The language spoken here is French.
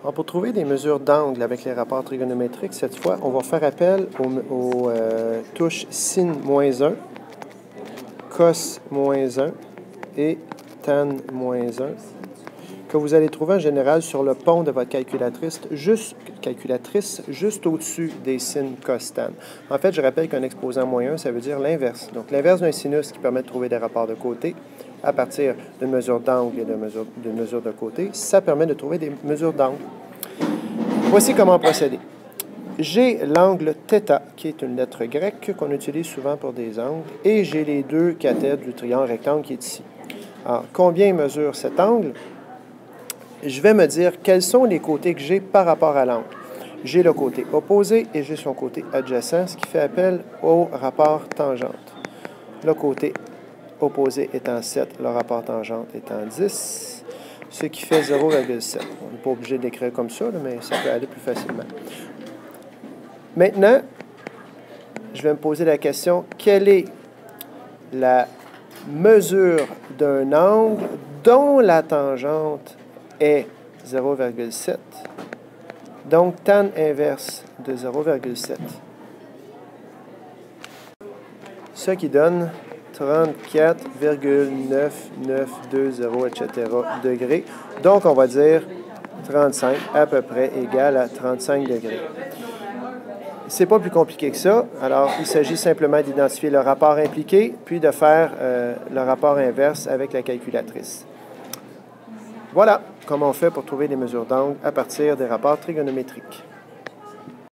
Alors, pour trouver des mesures d'angle avec les rapports trigonométriques, cette fois, on va faire appel aux touches sin -1, cos -1 et tan -1 que vous allez trouver en général sur le pont de votre calculatrice, juste au-dessus des sin, cos, tan. En fait, je rappelle qu'un exposant -1, ça veut dire l'inverse. Donc, l'inverse d'un sinus qui permet de trouver des rapports de côté à partir d'une mesure d'angle et d'une mesure de côté, ça permet de trouver des mesures d'angle. Voici comment procéder. J'ai l'angle θ, qui est une lettre grecque qu'on utilise souvent pour des angles, et j'ai les deux cathètes du triangle rectangle qui est ici. Alors, combien mesure cet angle? Je vais me dire quels sont les côtés que j'ai par rapport à l'angle. J'ai le côté opposé et j'ai son côté adjacent, ce qui fait appel au rapport tangente. Le côté opposé étant 7, le rapport tangente étant 10, ce qui fait 0,7. On n'est pas obligé d'écrire comme ça, mais ça peut aller plus facilement. Maintenant, je vais me poser la question, quelle est la mesure d'un angle dont la tangente est 0,7? Donc, tan inverse de 0,7. Ce qui donne 34,9920, etc. degrés. Donc, on va dire 35 à peu près égale à 35 degrés. C'est pas plus compliqué que ça. Alors, il s'agit simplement d'identifier le rapport impliqué, puis de faire le rapport inverse avec la calculatrice. Voilà comment on fait pour trouver des mesures d'angle à partir des rapports trigonométriques.